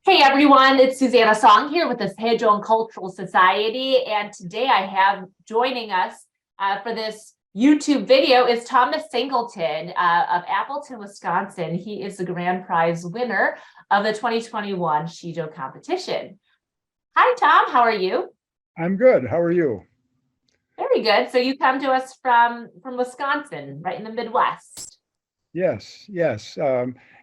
Hey everyone, it's Susanna Song here with the Sejong Cultural Society, and today I have joining us for this YouTube video is Thomas Singleton of Appleton, Wisconsin. He is the grand prize winner of the 2021 Sijo competition. Hi Tom, how are you? I'm good. How are you? Very good. So you come to us from Wisconsin, right in the Midwest. Yes.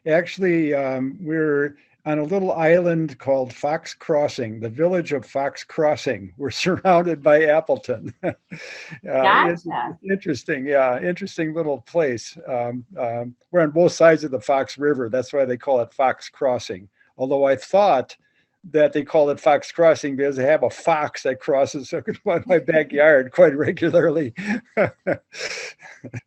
Actually, we're on a little island called Fox Crossing, the village of Fox Crossing. We're surrounded by Appleton. It's Gotcha. interesting. Yeah, interesting little place. We're on both sides of the Fox River. That's why they call it Fox Crossing. Although I thought that they call it Fox Crossing because they have a fox that crosses my backyard quite regularly. Well, so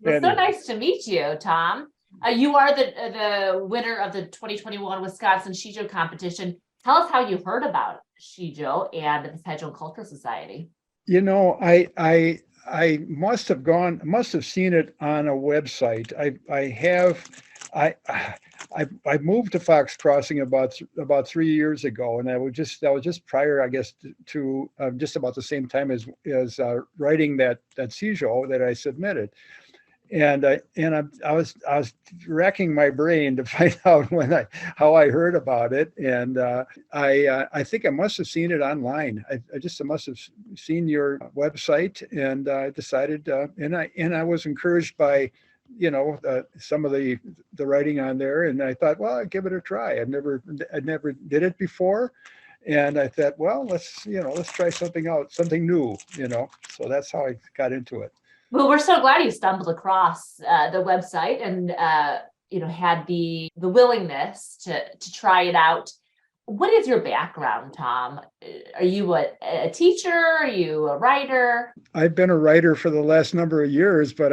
Anyway. nice to meet you, Tom. You are the winner of the 2021 Wisconsin Shijo competition. Tell us how you heard about Shijo and the Sejong Cultural Society. You know, I must have seen it on a website. I moved to Fox Crossing about 3 years ago, and that was just prior, I guess, to just about the same time as writing that Sijo that I submitted. I was racking my brain to find out how I heard about it, and I think I must have seen it online. I just must have seen your website, and I decided, and I was encouraged by, some of the writing on there, and I thought, well, I'd give it a try. I never did it before, and I thought, well, let's try something out, something new. So that's how I got into it. Well, we're so glad you stumbled across the website and had the willingness to try it out. What is your background, Tom? Are you a teacher? Are you a writer? I've been a writer for the last number of years, but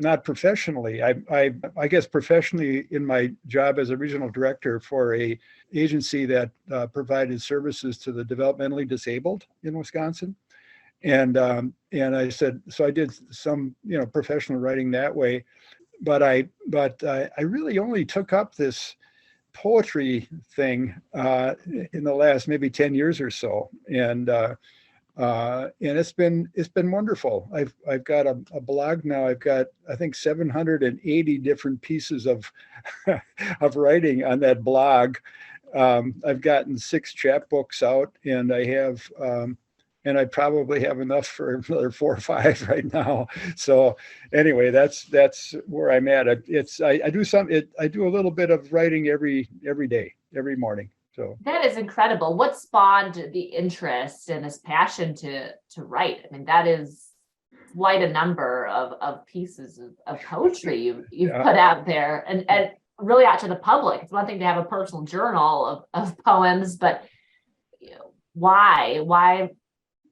not professionally. I guess professionally in my job as a regional director for a agency that provided services to the developmentally disabled in Wisconsin. And I said, so I did some, professional writing that way, but I really only took up this poetry thing in the last maybe 10 years or so. And it's been wonderful. I've got a blog now. I've got, I think, 780 different pieces of of writing on that blog. I've gotten 6 chapbooks out, and and I probably have enough for another 4 or 5 right now. So anyway, that's where I'm at. I do a little bit of writing every day, every morning. So That is incredible. What spawned the interest and this passion to write? I mean, that is quite a number of pieces of poetry you've put out there and really out to the public. It's one thing to have a personal journal of poems, but why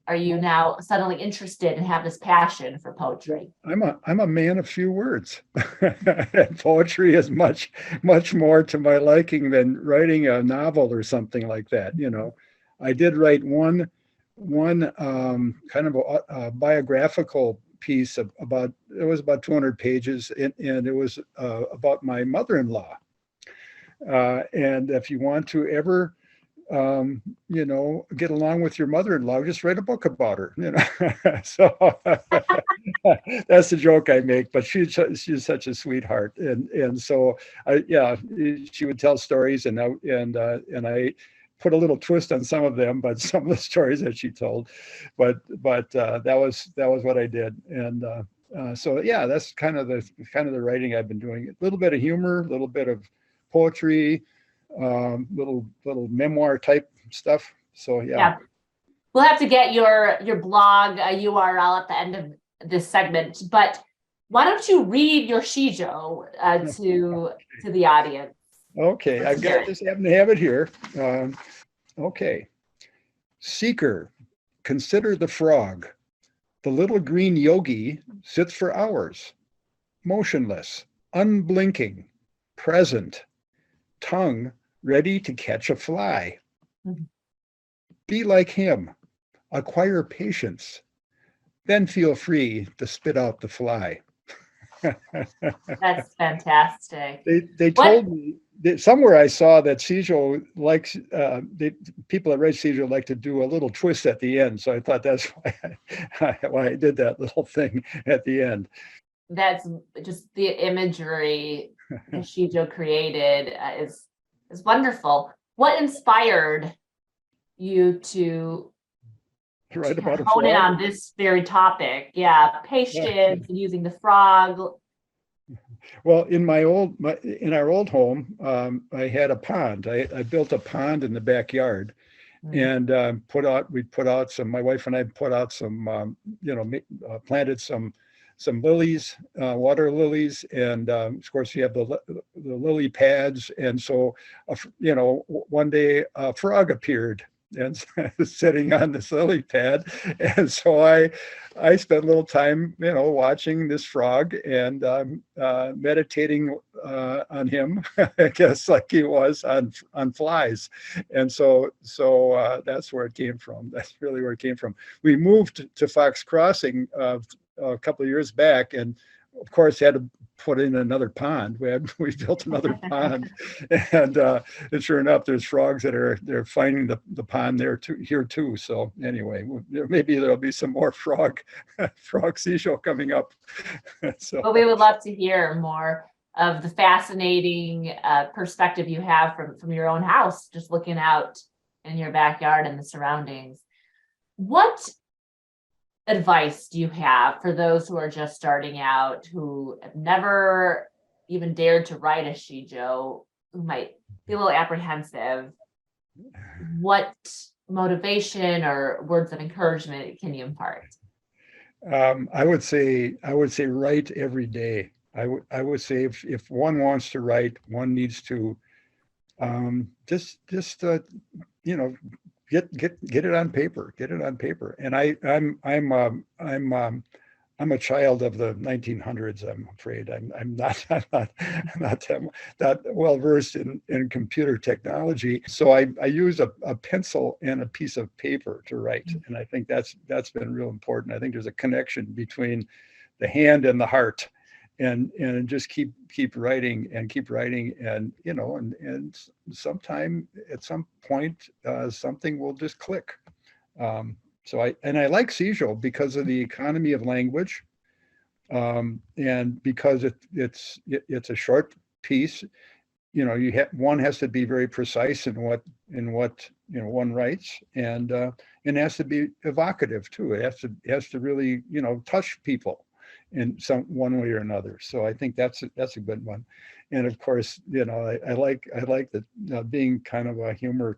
are you now suddenly interested and have this passion for poetry? I'm a man of few words. Poetry is much more to my liking than writing a novel or something like that. I did write one kind of a biographical piece about, it was about 200 pages, and it was about my mother-in-law. And if you want to ever get along with your mother-in-law, just write a book about her. So that's the joke I make. But she's such a sweetheart, and so she would tell stories, and I put a little twist on some of them, but some of the stories that she told. But that was what I did, and so yeah, that's kind of the writing I've been doing. A little bit of humor, a little bit of poetry, little memoir type stuff. So yeah. We'll have to get your blog URL at the end of this segment, but why don't you read your Shijo to the audience? Okay, I've got, just happen to have it here. Okay. Seeker, consider the frog. The little green yogi sits for hours, motionless, unblinking, present, tongue ready to catch a fly. Mm-hmm. Be like him, acquire patience, then feel free to spit out the fly. That's fantastic. They told me somewhere I saw that Sijo likes, people that raise Sijo like to do a little twist at the end. So I thought that's why I did that little thing at the end. That's just the imagery that Sejong created is wonderful. What inspired you to Right about a hone in frog. on this very topic? Yeah, patience and using the frog. Well, in our old home, I had a pond. I built a pond in the backyard, and we put out some. My wife and I put out some, planted some lilies, water lilies, and of course you have the lily pads. And so, one day a frog appeared and sitting on this lily pad, and so I spent a little time, watching this frog and meditating on him, I guess, like he was on flies. And so that's where it came from. That's really where it came from. We moved to Fox Crossing a couple of years back, and of course had to put in another pond. We built another pond, and sure enough, there's frogs they're finding the pond here too. So anyway, maybe there'll be some more frog Sejong coming up. So, well, we would love to hear more of the fascinating perspective you have from your own house, just looking out in your backyard and the surroundings. What advice do you have for those who are just starting out, who have never even dared to write a Sejong, who might be a little apprehensive? What motivation or words of encouragement can you impart? I would say write every day. I would say if one wants to write, one needs to just get it on paper. Get it on paper. And I'm a child of the 1900s. I'm afraid I'm not that well versed in computer technology. So I use a pencil and a piece of paper to write, and I think that's been real important. I think there's a connection between the hand and the heart, and just keep writing and keep writing, and and sometime at some point something will just click. So I like Sejong because of the economy of language, and because it's a short piece. One has to be very precise in what one writes, and it has to be evocative too. It has to really touch people in one way or another. So I think that's a good one. And of course, I like the being kind of a humor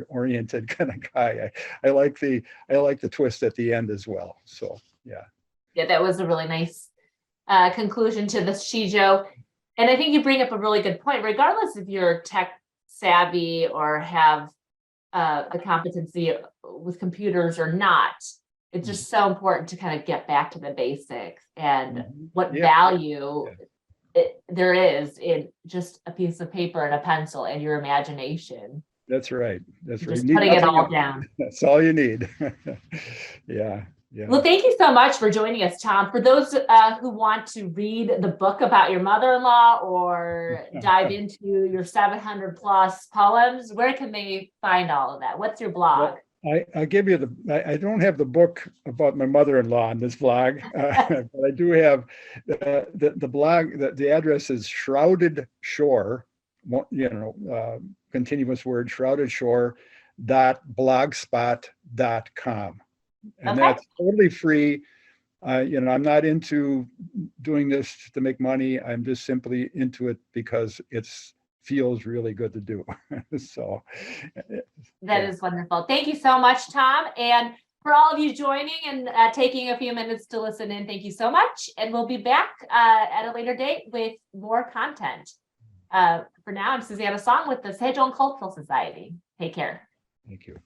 oriented kind of guy. I like the twist at the end as well. So yeah, that was a really nice conclusion to the Sejong. And I think you bring up a really good point. Regardless if you're tech savvy or have the competency with computers or not, it's just so important to kind of get back to the basics and what value there is in just a piece of paper and a pencil and your imagination. That's right. That's right. Just putting it all down. That's all you need. Yeah. Well, thank you so much for joining us, Thom. For those who want to read the book about your mother-in-law or dive into your 700 plus poems, where can they find all of that? What's your blog? Well, I give you I don't have the book about my mother-in-law on this blog, but I do have the blog. The address is Shrouded Shore, continuous word, Shrouded Shore.blogspot.com. And that's totally free. I'm not into doing this to make money. I'm just simply into it because it feels really good to do. So that is wonderful. Thank you so much, Thom. And for all of you joining and taking a few minutes to listen in, thank you so much. And we'll be back at a later date with more content. For now, I'm Susanna with the Sejong Cultural Society. Take care. Thank you.